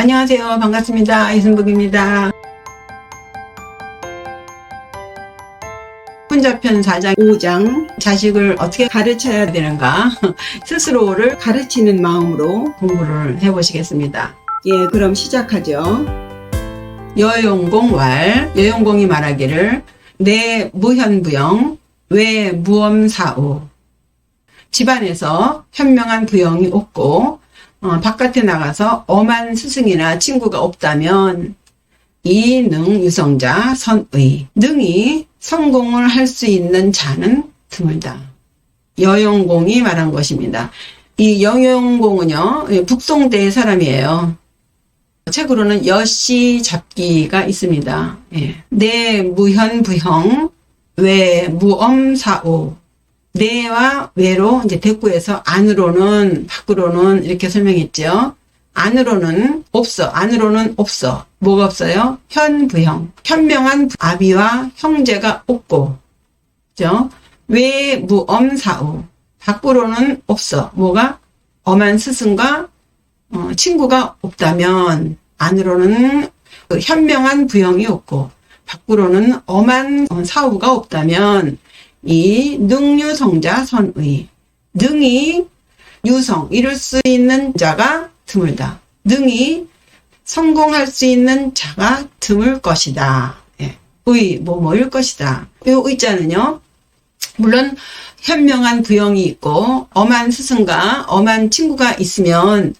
안녕하세요. 반갑습니다. 이순복입니다. 혼자편 4장 5장 자식을 어떻게 가르쳐야 되는가 스스로를 가르치는 마음으로 공부를 해보시겠습니다. 예, 그럼 시작하죠. 여용공왈, 여용공이 말하기를 내 무현부영 왜 무엄사오. 집안에서 현명한 부영이 없고 바깥에 나가서 엄한 스승이나 친구가 없다면 이능 유성자 선의, 능히 성공을 할 수 있는 자는 드물다. 여용공이 말한 것입니다. 이 여용공은요, 북송대의 사람이에요. 책으로는 여씨 잡기가 있습니다. 예. 내 무현부형 외 무엄사오. 내와 외로 이제 대꾸해서 안으로는 밖으로는 이렇게 설명했죠. 안으로는 없어. 안으로는 없어. 뭐가 없어요? 현부형. 현명한 아비와 형제가 없고. 그죠? 왜 무엄사오. 밖으로는 없어. 뭐가? 엄한 스승과 친구가 없다면 안으로는 현명한 부형이 없고 밖으로는 엄한 사우가 없다면 이 능유성자 선의, 능히 유성, 이룰 수 있는 자가 드물다. 능히 성공할 수 있는 자가 드물 것이다. 예. 뭐일 것이다. 이 의자는요, 물론 현명한 부형이 있고 엄한 스승과 엄한 친구가 있으면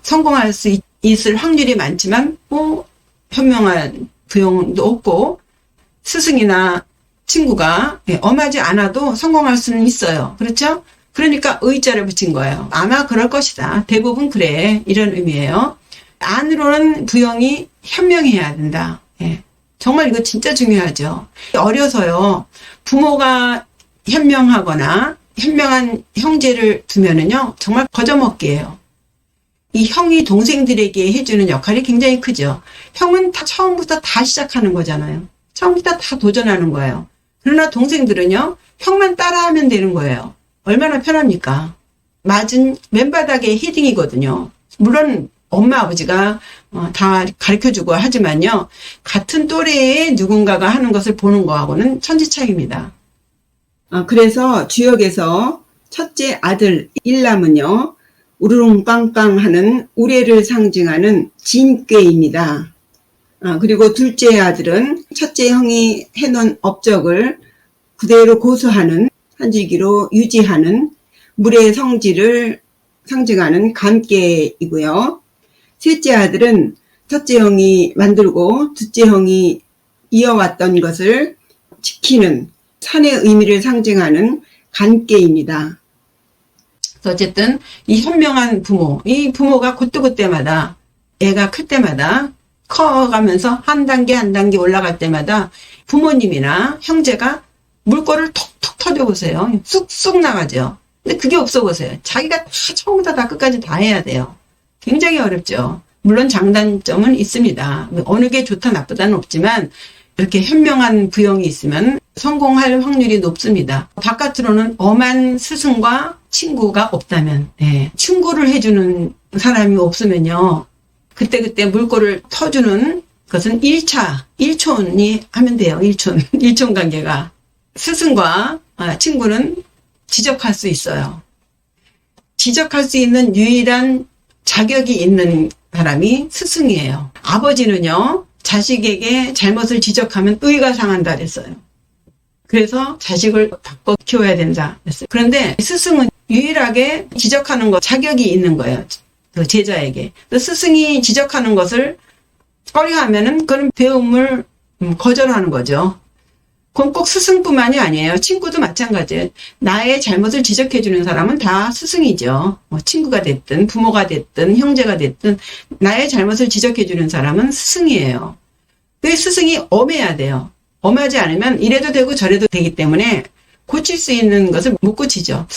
성공할 수 있을 확률이 많지만 현명한 부형도 없고 스승이나 친구가 엄하지 않아도 성공할 수는 있어요. 그렇죠? 그러니까 의자를 붙인 거예요. 아마 그럴 것이다. 대부분 그래. 이런 의미예요. 안으로는 부형이 현명해야 된다. 예. 정말 이거 진짜 중요하죠. 어려서요. 부모가 현명하거나 현명한 형제를 두면은요. 정말 거저먹기예요. 이 형이 동생들에게 해주는 역할이 굉장히 크죠. 형은 처음부터 다 시작하는 거잖아요. 처음부터 다 도전하는 거예요. 그러나 동생들은요, 형만 따라하면 되는 거예요. 얼마나 편합니까? 맞은 맨바닥에 헤딩이거든요. 물론 엄마 아버지가 다 가르쳐주고 하지만요, 같은 또래의 누군가가 하는 것을 보는 거하고는 천지차이입니다. 그래서 주역에서 첫째 아들 일남은요, 우르릉빵빵 하는 우레를 상징하는 진꾀입니다. 그리고 둘째 아들은 첫째 형이 해놓은 업적을 그대로 고수하는, 한 줄기로 유지하는 물의 성질을 상징하는 간깨이고요. 셋째 아들은 첫째 형이 만들고 둘째 형이 이어왔던 것을 지키는 산의 의미를 상징하는 간깨입니다. 어쨌든 이 현명한 부모, 이 부모가 그때마다 애가 클 때마다 커가면서 한 단계 한 단계 올라갈 때마다 부모님이나 형제가 물꼬를 톡톡 터져보세요. 쑥쑥 나가죠. 근데 그게 없어 보세요. 자기가 처음부터 다 끝까지 다 해야 돼요. 굉장히 어렵죠. 물론 장단점은 있습니다. 어느 게 좋다 나쁘다는 없지만 이렇게 현명한 부형이 있으면 성공할 확률이 높습니다. 바깥으로는 엄한 스승과 친구가 없다면, 충고를 해주는 사람이 없으면요. 그때 물꼬를 터주는 것은 1차, 1촌이 하면 돼요. 1촌 관계가. 스승과 친구는 지적할 수 있어요. 지적할 수 있는 유일한 자격이 있는 사람이 스승이에요. 아버지는요, 자식에게 잘못을 지적하면 의가 상한다 그랬어요. 그래서 자식을 바꿔 키워야 된다 그랬어요. 그런데 스승은 유일하게 지적하는 것 자격이 있는 거예요. 그 제자에게. 스승이 지적하는 것을 꺼려하면은 그런 배움을 거절하는 거죠. 그건 꼭 스승뿐만이 아니에요. 친구도 마찬가지예요. 나의 잘못을 지적해주는 사람은 다 스승이죠. 친구가 됐든 부모가 됐든 형제가 됐든 나의 잘못을 지적해주는 사람은 스승이에요. 그 스승이 엄해야 돼요. 엄하지 않으면 이래도 되고 저래도 되기 때문에 고칠 수 있는 것을 못 고치죠.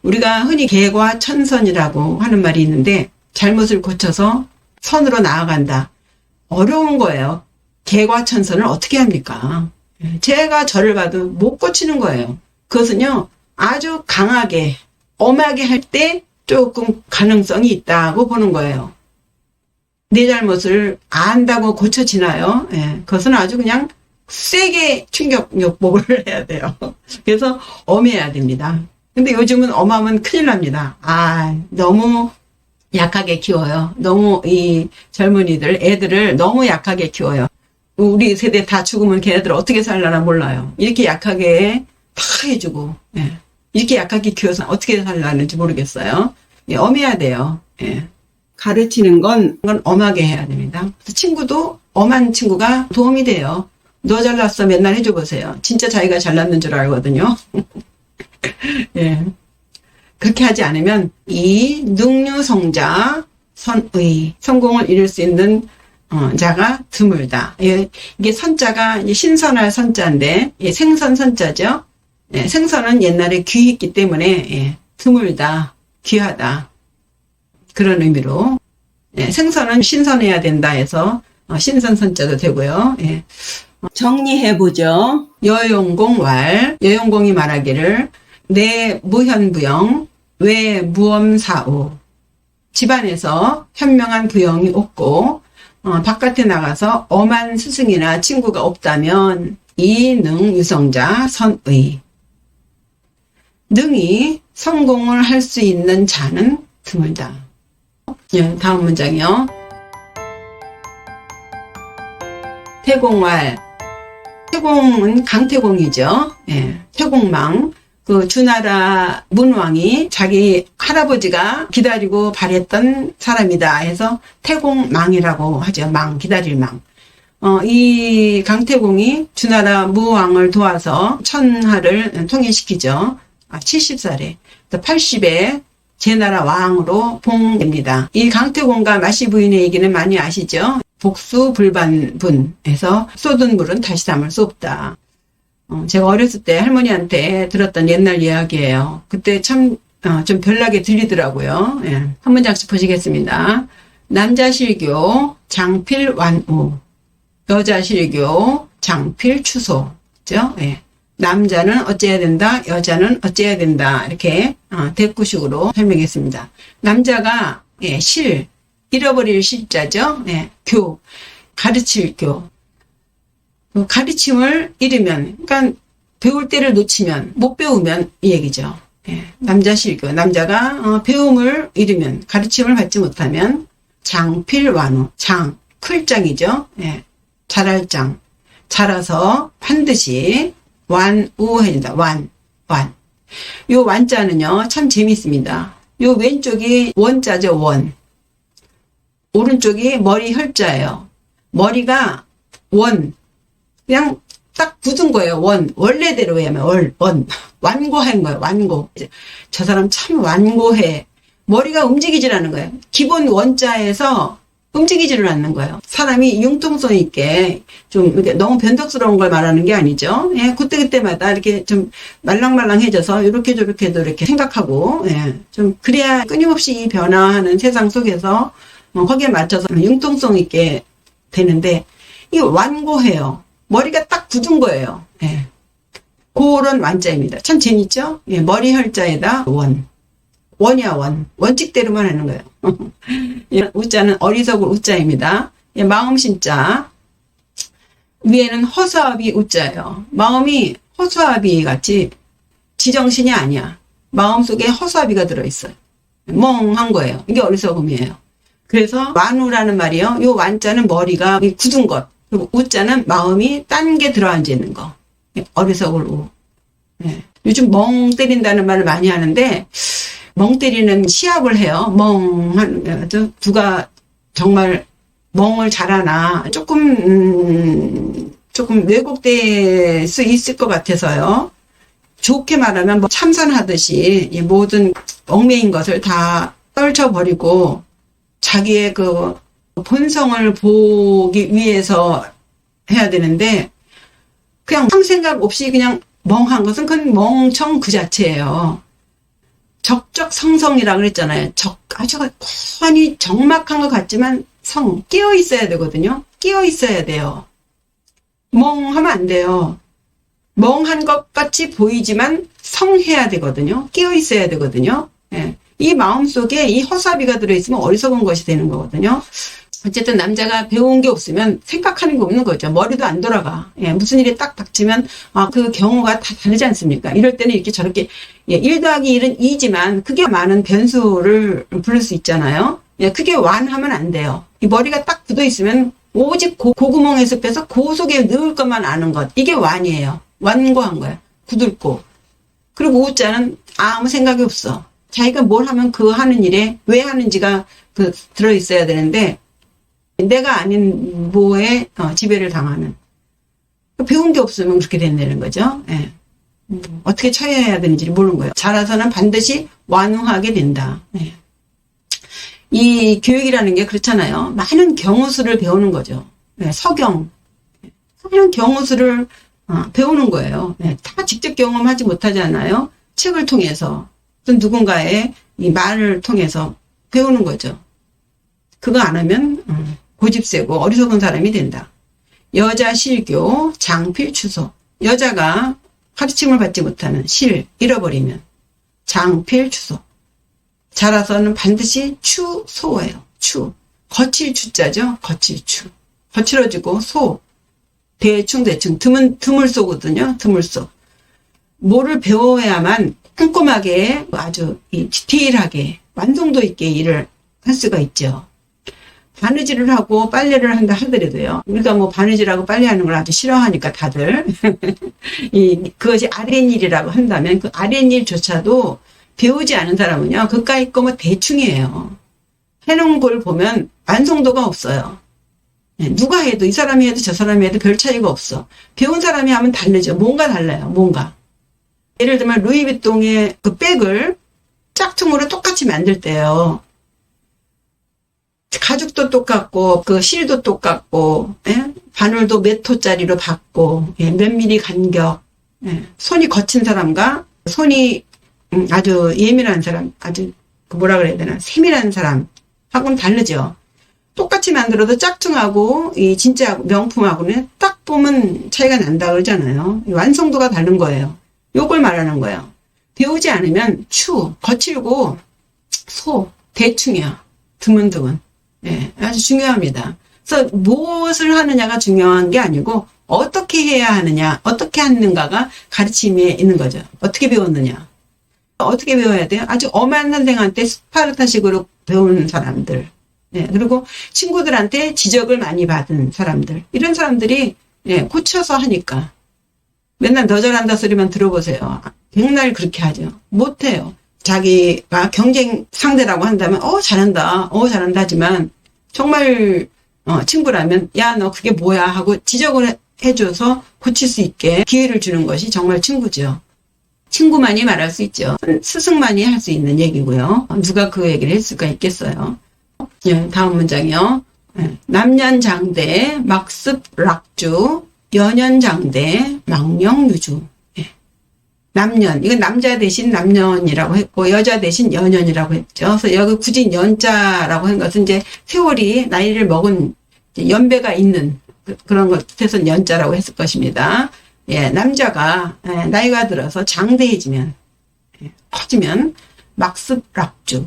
우리가 흔히 개과천선이라고 하는 말이 있는데 잘못을 고쳐서 선으로 나아간다. 어려운 거예요. 개과천선을 어떻게 합니까? 제가 저를 봐도 못 고치는 거예요. 그것은요, 아주 강하게, 엄하게 할 때 조금 가능성이 있다고 보는 거예요. 내 잘못을 안다고 고쳐지나요? 예, 그것은 아주 그냥 세게 충격요법을 해야 돼요. 그래서 엄해야 됩니다. 근데 요즘은 엄하면 큰일 납니다. 너무 약하게 키워요. 너무 이 젊은이들, 애들을 너무 약하게 키워요. 우리 세대 다 죽으면 걔네들 어떻게 살려나 몰라요. 이렇게 약하게 다 해주고, 예. 이렇게 약하게 키워서 어떻게 살려는지 모르겠어요. 예, 엄해야 돼요. 예. 가르치는 건 엄하게 해야 됩니다. 친구도 엄한 친구가 도움이 돼요. 너 잘났어 맨날 해줘보세요. 진짜 자기가 잘났는 줄 알거든요. 예. 그렇게 하지 않으면 이 능유성자 선의 성공을 이룰 수 있는 자가 드물다. 예, 이게 선자가 신선할 선자인데 생선 선자죠. 예, 생선은 옛날에 귀했기 때문에 드물다, 귀하다 그런 의미로 생선은 신선해야 된다 해서 신선 선자도 되고요. 예. 정리해보죠. 여용공왈 여용공이 말하기를 내 무현부영 왜 무엄사오 집안에서 현명한 부영이 없고 바깥에 나가서 엄한 스승이나 친구가 없다면 이능유성자 선의 능히 성공을 할 수 있는 자는 드물다. 예, 다음 문장이요. 태공왈 태공은 강태공이죠. 예, 태공망 그 주나라 문왕이 자기 할아버지가 기다리고 바랬던 사람이다 해서 태공망이라고 하죠. 망, 기다릴 망. 이 강태공이 주나라 무왕을 도와서 천하를 통일시키죠. 70살에 80에 제나라 왕으로 봉됩니다. 이 강태공과 마시 부인의 얘기는 많이 아시죠? 복수불반분에서 쏟은 물은 다시 담을 수 없다. 제가 어렸을 때 할머니한테 들었던 옛날 이야기예요. 그때 참 좀 별나게 들리더라고요. 예. 한 문장씩 보시겠습니다. 남자 실교 장필완우, 여자 실교 장필추소. 그죠? 예. 남자는 어째야 된다, 여자는 어째야 된다. 이렇게 대꾸식으로 설명했습니다. 남자가 실, 잃어버릴 실자죠. 교, 가르칠 교. 가르침을 잃으면, 그러니까 배울 때를 놓치면, 못 배우면 이 얘기죠. 남자 실교, 남자가 배움을 잃으면, 가르침을 받지 못하면 장필완우, 장, 클 장이죠. 자랄 장, 자라서 반드시 완우해진다. 완. 요 완자는요 참 재밌습니다. 요 왼쪽이 원자죠. 원. 오른쪽이 머리 혈자예요. 머리가 원. 그냥 딱 굳은 거예요. 원. 원래대로 하면 원. 완고한 거예요. 완고. 저 사람 참 완고해. 머리가 움직이질 않는 거예요. 기본 원자에서 움직이지를 않는 거예요. 사람이 융통성 있게 좀 이렇게 너무 변덕스러운 걸 말하는 게 아니죠. 그때그때마다 이렇게 좀 말랑말랑해져서 이렇게 저렇게도 이렇게 생각하고, 좀 그래야 끊임없이 이 변화하는 세상 속에서 거기에 맞춰서 융통성 있게 되는데, 이거 완고해요. 머리가 딱 굳은 거예요. 그런 완자입니다. 참 재밌죠? 머리 혈자에다 원. 원이야, 원. 원칙대로만 하는 거예요. 우자는 어리석을 우자입니다. 마음심자. 위에는 허수아비 우자예요. 마음이 허수아비 같이 지정신이 아니야. 마음속에 허수아비가 들어있어요. 멍한 거예요. 이게 어리석음이에요. 그래서 완우라는 말이요. 요 완자는 머리가 굳은 것. 그리고 우자는 마음이 딴 게 들어앉아 있는 거. 어리석을 우. 요즘 멍 때린다는 말을 많이 하는데, 멍 때리는 시합을 해요. 누가 정말 멍을 잘하나. 조금 왜곡될 수 있을 것 같아서요. 좋게 말하면 참선하듯이 모든 얽매인 것을 다 떨쳐버리고 자기의 그 본성을 보기 위해서 해야 되는데, 그냥 아무 생각 없이 그냥 멍한 것은 그건 멍청 그 자체예요. 적적성성이라고 그랬잖아요. 아주 훤히 적막한 것 같지만 깨어 있어야 되거든요. 깨어 있어야 돼요. 멍하면 안 돼요. 멍한 것 같이 보이지만 성해야 되거든요. 깨어 있어야 되거든요. 이 마음속에 이 허수아비가 들어있으면 어리석은 것이 되는 거거든요. 어쨌든 남자가 배운 게 없으면 생각하는 게 없는 거죠. 머리도 안 돌아가. 예, 무슨 일이 딱 닥치면 그 경우가 다 다르지 않습니까? 이럴 때는 이렇게 저렇게 1 더하기 1은 2지만 그게 많은 변수를 부를 수 있잖아요. 예, 그게 완하면 안 돼요. 이 머리가 딱 굳어 있으면 오직 고구멍에서 빼서 그 속에 넣을 것만 아는 것. 이게 완이에요. 완고한 거야. 굳을고. 그리고 우자는 아무 생각이 없어. 자기가 뭘 하면 그 하는 일에 왜 하는지가 들어있어야 되는데 내가 아닌 뭐에 지배를 당하는. 배운 게 없으면 그렇게 된다는 거죠. 예. 어떻게 처해야 되는지 모르는 거예요. 자라서는 반드시 완후하게 된다. 예. 이 교육이라는 게 그렇잖아요. 많은 경우수를 배우는 거죠. 예, 서경. 많은 경우수를 배우는 거예요. 예, 다 직접 경험하지 못하잖아요. 책을 통해서 또 누군가의 이 말을 통해서 배우는 거죠. 그거 안 하면 고집세고 어리석은 사람이 된다. 여자 실교 장필추소. 여자가 가르침을 받지 못하는 잃어버리면 장필추소. 자라서는 반드시 추소예요. 거칠 추자죠. 거칠 추. 거칠어지고 소. 대충 드물 쏘거든요. 드물 쏘. 뭐를 배워야만 꼼꼼하게 아주 디테일하게 완성도 있게 일을 할 수가 있죠. 바느질을 하고 빨래를 한다 하더라도요. 우리가 뭐 바느질하고 빨래하는 걸 아주 싫어하니까 다들 그것이 아랫일이라고 한다면 그 아랫일조차도 배우지 않은 사람은요. 그까이 거 뭐 대충이에요. 해놓은 걸 보면 완성도가 없어요. 누가 해도 이 사람이 해도 저 사람이 해도 별 차이가 없어. 배운 사람이 하면 다르죠. 뭔가 달라요. 뭔가. 예를 들면 루이비통의 그 백을 짝퉁으로 똑같이 만들 때요. 가죽도 똑같고 그 실도 똑같고 바늘도 몇 호짜리로 받고 몇 미리 간격 손이 거친 사람과 손이 아주 예민한 사람 아주 뭐라 그래야 되나 세밀한 사람하고는 다르죠. 똑같이 만들어도 짝퉁하고 이 진짜 명품하고는 딱 보면 차이가 난다 그러잖아요. 완성도가 다른 거예요. 요걸 말하는 거예요. 배우지 않으면 거칠고 대충이야. 드문드문. 예, 아주 중요합니다. 그래서 무엇을 하느냐가 중요한 게 아니고 어떻게 해야 하느냐, 어떻게 하는가가 가르침에 있는 거죠. 어떻게 배웠느냐. 어떻게 배워야 돼요? 아주 엄한 선생한테 스파르타식으로 배운 사람들. 예, 그리고 친구들한테 지적을 많이 받은 사람들. 이런 사람들이 고쳐서 하니까. 맨날 너 잘한다 소리만 들어보세요. 백날 그렇게 하죠. 못해요. 자기가 경쟁 상대라고 한다면 잘한다 하지만 정말 친구라면 야 너 그게 뭐야 하고 지적을 해줘서 고칠 수 있게 기회를 주는 것이 정말 친구죠. 친구만이 말할 수 있죠. 스승만이 할 수 있는 얘기고요. 누가 그 얘기를 할 수가 있겠어요. 다음 문장이요. 남년장대 막습락주 여년장대 망령유주. 남년, 이건 남자 대신 남년이라고 했고 여자 대신 여년이라고 했죠. 그래서 여기 굳이 연자라고 한 것은 이제 세월이 나이를 먹은 연배가 있는 그런 것에서 연자라고 했을 것입니다. 남자가 나이가 들어서 장대해지면 커지면 막습락주.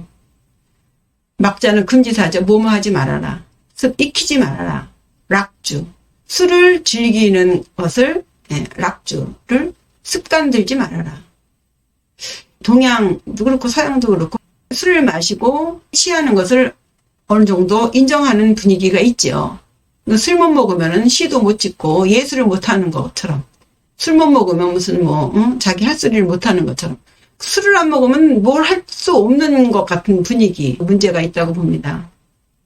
막자는 금지사죠. 뭐뭐 하지 말아라. 습 익히지 말아라. 락주. 술을 즐기는 것을 락주를 습관 들지 말아라. 동양도 그렇고 서양도 그렇고 술을 마시고 취하는 것을 어느 정도 인정하는 분위기가 있죠. 술 못 먹으면 시도 못 짓고 예술을 못 하는 것처럼 술 못 먹으면 무슨 자기 할 소리를 못 하는 것처럼 술을 안 먹으면 뭘 할 수 없는 것 같은 분위기 문제가 있다고 봅니다.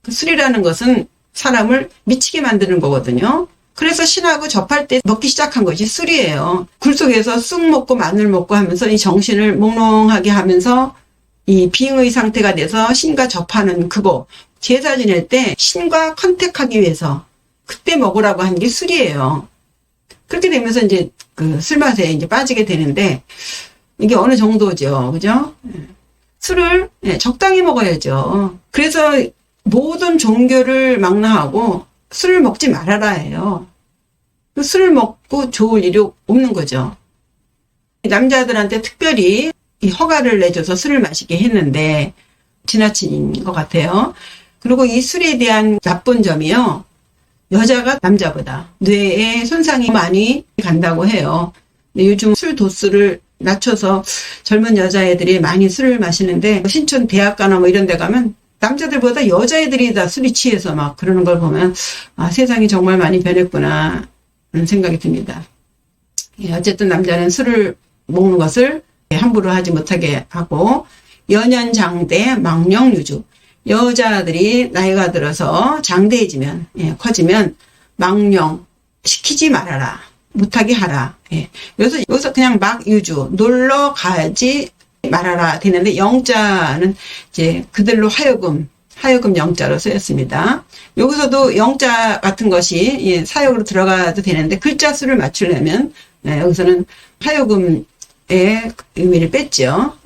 술이라는 것은 사람을 미치게 만드는 거거든요. 그래서 신하고 접할 때 먹기 시작한 것이 술이에요. 굴 속에서 쑥 먹고 마늘 먹고 하면서 이 정신을 몽롱하게 하면서 이 빙의 상태가 돼서 신과 접하는 그거. 제사 지낼 때 신과 컨택하기 위해서 그때 먹으라고 하는 게 술이에요. 그렇게 되면서 이제 그 술맛에 이제 빠지게 되는데 이게 어느 정도죠. 그죠? 술을 적당히 먹어야죠. 그래서 모든 종교를 망라하고 술을 먹지 말아라 해요. 술을 먹고 좋을 일이 없는 거죠. 남자들한테 특별히 이 허가를 내줘서 술을 마시게 했는데 지나친 것 같아요. 그리고 이 술에 대한 나쁜 점이요. 여자가 남자보다 뇌에 손상이 많이 간다고 해요. 근데 요즘 술 도수를 낮춰서 젊은 여자애들이 많이 술을 마시는데 신촌 대학가나 뭐 이런 데 가면 남자들보다 여자애들이 다 술이 취해서 막 그러는 걸 보면 아, 세상이 정말 많이 변했구나 하는 생각이 듭니다. 어쨌든 남자는 술을 먹는 것을 함부로 하지 못하게 하고 연연장대 망령유주 여자들이 나이가 들어서 장대해지면 커지면 망령 시키지 말아라 못하게 하라. 여기서 그냥 막 유주 놀러 가지 말아라 되는데 영자는 이제 그들로 하여금 영자로 쓰였습니다. 여기서도 영자 같은 것이 사역으로 들어가도 되는데 글자 수를 맞추려면 여기서는 하여금의 의미를 뺐죠.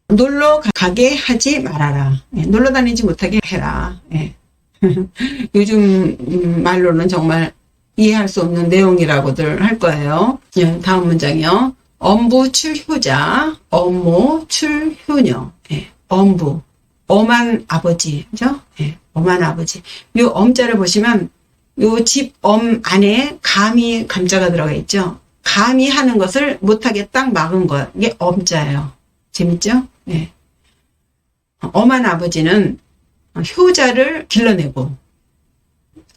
놀러 가게 하지 말아라. 놀러 다니지 못하게 해라. 요즘 말로는 정말 이해할 수 없는 내용이라고들 할 거예요. 다음 문장이요. 엄부 출효자, 엄모 출효녀. 엄부, 엄한 아버지, 그죠? 엄한 아버지. 요 엄자를 보시면 요 집 엄 안에 감이 감자가 들어가 있죠. 감이 하는 것을 못하게 딱 막은 것. 이게 엄자예요. 재밌죠? 엄한 아버지는 효자를 길러내고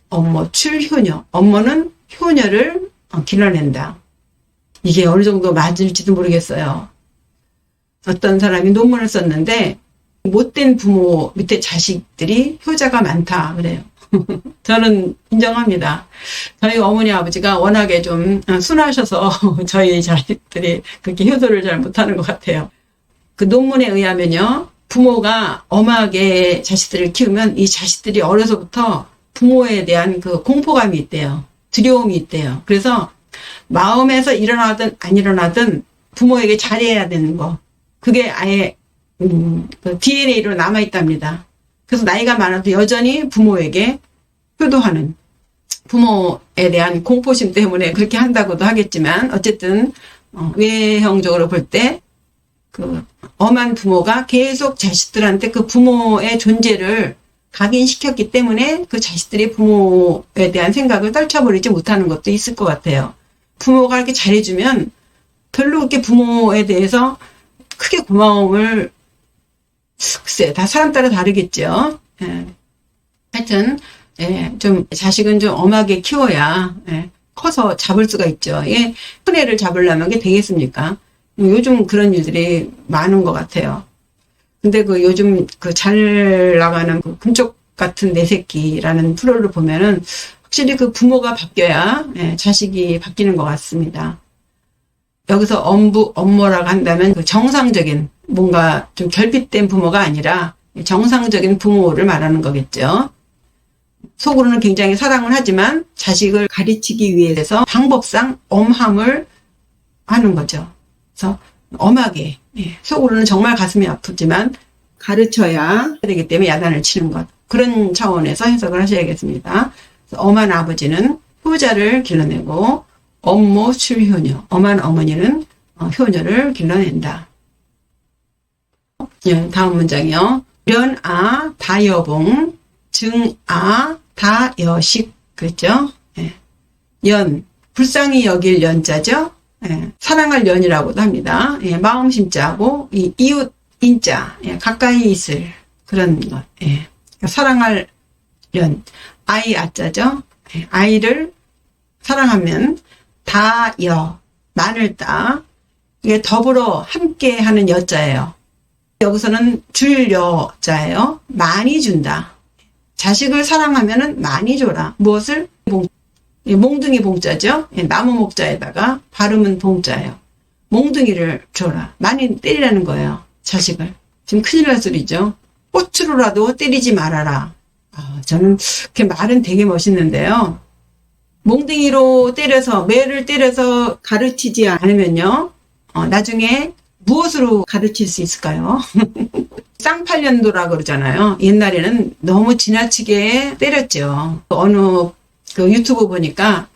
엄모 출효녀. 엄모는 효녀를 길러낸다. 이게 어느 정도 맞을지도 모르겠어요. 어떤 사람이 논문을 썼는데 못된 부모 밑에 자식들이 효자가 많다 그래요. 저는 인정합니다. 저희 어머니 아버지가 워낙에 좀 순하셔서 저희 자식들이 그렇게 효도를 잘 못하는 것 같아요. 그 논문에 의하면요. 부모가 엄하게 자식들을 키우면 이 자식들이 어려서부터 부모에 대한 그 공포감이 있대요. 두려움이 있대요. 그래서 마음에서 일어나든 안 일어나든 부모에게 잘해야 되는 거. 그게 아예 그 DNA로 남아있답니다. 그래서 나이가 많아도 여전히 부모에게 효도하는 부모에 대한 공포심 때문에 그렇게 한다고도 하겠지만 어쨌든 외형적으로 볼 때 그 엄한 부모가 계속 자식들한테 그 부모의 존재를 각인시켰기 때문에 그 자식들이 부모에 대한 생각을 떨쳐버리지 못하는 것도 있을 것 같아요. 부모가 이렇게 잘해주면 별로 그렇게 부모에 대해서 크게 고마움을 글쎄 다 사람 따라 다르겠죠. 하여튼 좀 자식은 좀 엄하게 키워야 커서 잡을 수가 있죠. 큰 애를 잡으려면 그게 되겠습니까? 요즘 그런 일들이 많은 것 같아요. 근데 그 요즘 그 잘 나가는 그 금쪽 같은 내 새끼라는 프로를 보면은 확실히 그 부모가 바뀌어야 자식이 바뀌는 것 같습니다. 여기서 엄모라고 한다면 그 정상적인 뭔가 좀 결핍된 부모가 아니라 정상적인 부모를 말하는 거겠죠. 속으로는 굉장히 사랑을 하지만 자식을 가르치기 위해서 방법상 엄함을 하는 거죠. 그래서 엄하게 속으로는 정말 가슴이 아프지만 가르쳐야 되기 때문에 야단을 치는 것. 그런 차원에서 해석을 하셔야겠습니다. 엄한 아버지는 효자를 길러내고 엄모 출효녀. 엄한 어머니는 효녀를 길러낸다. 다음 문장이요. 련아 다여봉 증아 다여식. 그렇죠? 연 불쌍히 여길 연자죠. 사랑할 연이라고도 합니다. 마음 심자하고 이웃 인자 가까이 있을 그런 것. 사랑할 연 아이 아자죠. 아이를 사랑하면 다여 마늘 따 이게 더불어 함께하는 여자예요. 여기서는 줄 여자예요. 많이 준다. 자식을 사랑하면은 많이 줘라. 무엇을? 몽둥이 봉자죠. 나무 목자에다가 발음은 봉자예요. 몽둥이를 줘라. 많이 때리라는 거예요. 자식을. 지금 큰일 날 소리죠. 꽃으로라도 때리지 말아라. 저는 그 말은 되게 멋있는데요. 몽둥이로 때려서 매를 때려서 가르치지 않으면요. 나중에 무엇으로 가르칠 수 있을까요? 쌍팔년도라고 그러잖아요. 옛날에는 너무 지나치게 때렸죠. 어느 그 유튜브 보니까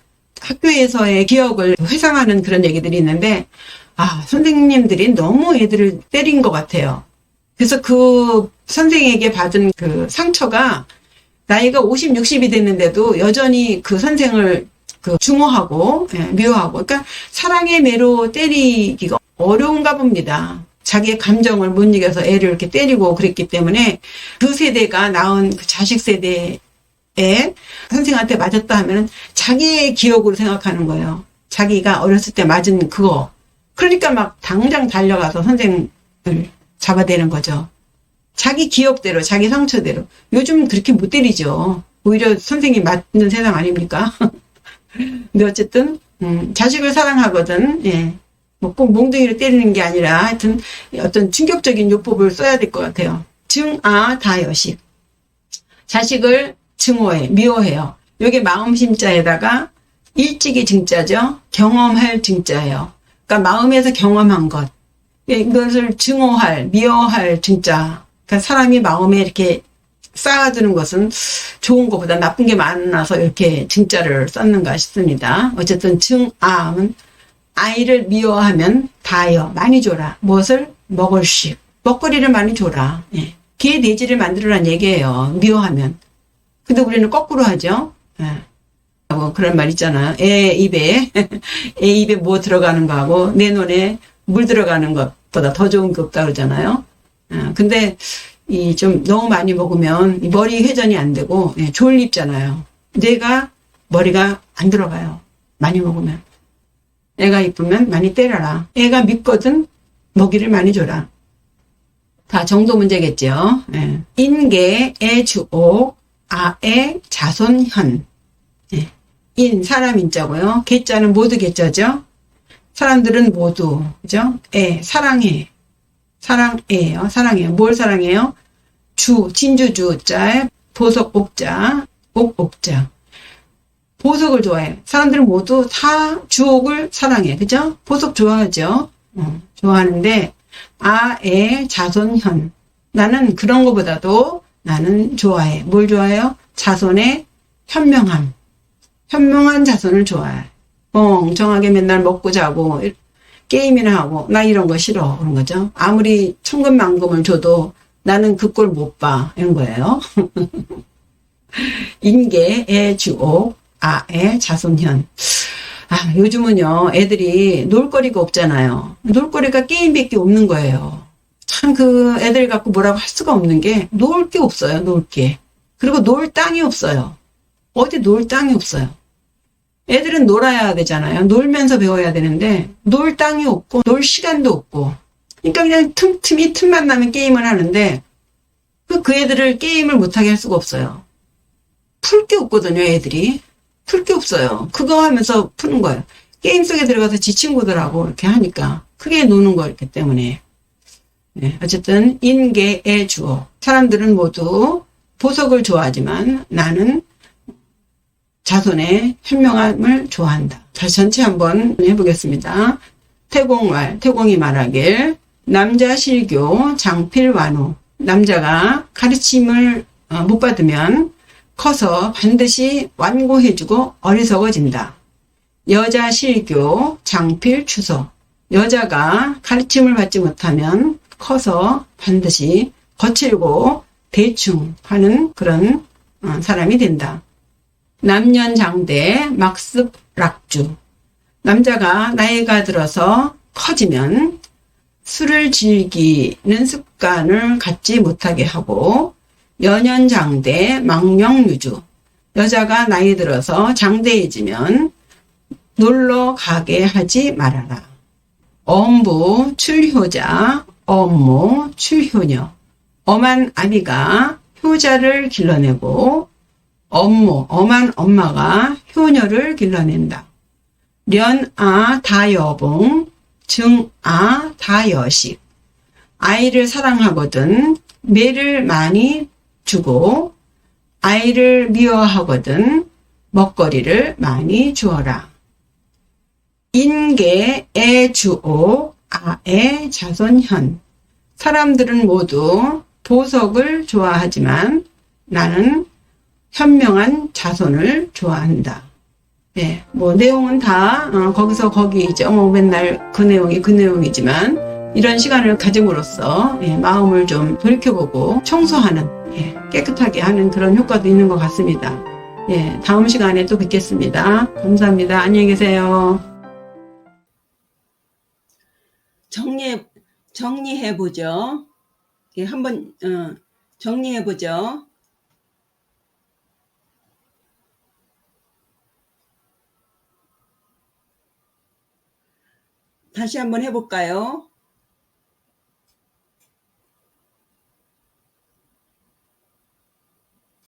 학교에서의 기억을 회상하는 그런 얘기들이 있는데 선생님들이 너무 애들을 때린 것 같아요. 그래서 그 선생에게 받은 그 상처가 나이가 50, 60이 됐는데도 여전히 그 선생을 증오하고, 예, 미워하고. 그러니까 사랑의 매로 때리기가 어려운가 봅니다. 자기의 감정을 못 이겨서 애를 이렇게 때리고 그랬기 때문에 그 세대가 낳은 그 자식 세대에 선생한테 맞았다 하면은 자기의 기억으로 생각하는 거예요. 자기가 어렸을 때 맞은 그거. 그러니까 막 당장 달려가서 선생을 잡아대는 거죠. 자기 기억대로, 자기 상처대로. 요즘 그렇게 못 때리죠. 오히려 선생이 맞는 세상 아닙니까? 근데 어쨌든, 자식을 사랑하거든, 예. 뭐 꼭 몽둥이를 때리는 게 아니라 하여튼 어떤 충격적인 요법을 써야 될 것 같아요. 증아 다여식. 자식을 증오해, 미워해요. 요게 마음심자에다가 일찍이 증자죠. 경험할 증자예요. 그러니까 마음에서 경험한 것. 이것을 증오할, 미워할 증자. 그러니까 사람이 마음에 이렇게 쌓아두는 것은 좋은 것보다 나쁜 게 많아서 이렇게 증자를 썼는가 싶습니다. 어쨌든 증아는 아이를 미워하면 다여 많이 줘라. 무엇을? 먹을식. 먹거리를 많이 줘라. 예. 개 돼지를 만들어란 얘기예요. 미워하면. 근데 우리는 거꾸로 하죠. 예. 그런 말 있잖아요. 애 입에 뭐 들어가는 거하고 내 눈에 물 들어가는 것보다 더 좋은 게 없다 그러잖아요. 근데 이 좀 너무 많이 먹으면 머리 회전이 안 되고 졸립잖아요. 뇌가 머리가 안 들어가요. 많이 먹으면. 애가 이쁘면 많이 때려라. 애가 밉거든 먹이를 많이 줘라. 다 정도 문제겠죠. 예. 인계, 애주옥, 아애, 자손현. 예. 인, 사람 인자고요. 개자는 모두 개자죠. 사람들은 모두, 그죠? 애, 사랑해. 사랑해요. 사랑해요. 뭘 사랑해요? 주, 진주주자에 보석 옥자, 옥자. 보석을 좋아해. 사람들은 모두 다 주옥을 사랑해. 그죠? 보석 좋아하죠? 좋아하는데, 아애, 자손현. 나는 그런 것보다도 나는 좋아해. 뭘 좋아해요? 자손의 현명함. 현명한 자손을 좋아해. 멍청하게 맨날 먹고 자고, 게임이나 하고, 나 이런 거 싫어. 그런 거죠. 아무리 천금만금을 줘도 나는 그 꼴 못 봐. 이런 거예요. 인계, 애, 주옥, 아애, 자손현. 요즘은요, 애들이 놀거리가 없잖아요. 놀거리가 게임밖에 없는 거예요. 참 그 애들 갖고 뭐라고 할 수가 없는 게, 놀 게 없어요, 놀 게. 그리고 놀 땅이 없어요. 어디 놀 땅이 없어요. 애들은 놀아야 되잖아요. 놀면서 배워야 되는데, 놀 땅이 없고, 놀 시간도 없고. 그러니까 그냥 틈만 나면 게임을 하는데, 그 애들을 게임을 못하게 할 수가 없어요. 풀 게 없거든요, 애들이. 풀 게 없어요. 그거 하면서 푸는 거예요. 게임 속에 들어가서 지 친구들하고 이렇게 하니까. 크게 노는 거였기 때문에. 네, 어쨌든, 인계의 주어. 사람들은 모두 보석을 좋아하지만 나는 자손의 현명함을 좋아한다. 다시 전체 한번 해보겠습니다. 태공이 말하길, 남자 실교, 장필 완호. 남자가 가르침을 못 받으면 커서 반드시 완고해주고 어리석어진다. 여자 실교, 장필 추서. 여자가 가르침을 받지 못하면 커서 반드시 거칠고 대충 하는 그런 사람이 된다. 남년장대, 막습락주. 남자가 나이가 들어서 커지면 술을 즐기는 습관을 갖지 못하게 하고, 여년장대, 망명유주. 여자가 나이 들어서 장대해지면 놀러 가게 하지 말아라. 엄부, 출효자, 엄모, 출효녀. 엄한 아비가 효자를 길러내고, 엄한 엄마가 효녀를 길러낸다. 련아 다여봉, 증아 다여식. 아이를 사랑하거든 매를 많이 주고, 아이를 미워하거든 먹거리를 많이 주어라. 인계, 애, 주옥, 아애, 자손현. 사람들은 모두 보석을 좋아하지만 나는 현명한 자손을 좋아한다. 네, 뭐 내용은 다 거기서 거기죠. 맨날 그 내용이지만 이런 시간을 가짐으로써 마음을 좀 돌이켜보고 청소하는, 깨끗하게 하는 그런 효과도 있는 것 같습니다. 다음 시간에 또 뵙겠습니다. 감사합니다. 안녕히 계세요. 정리해보죠. 한번 정리해보죠. 다시 한번 해볼까요?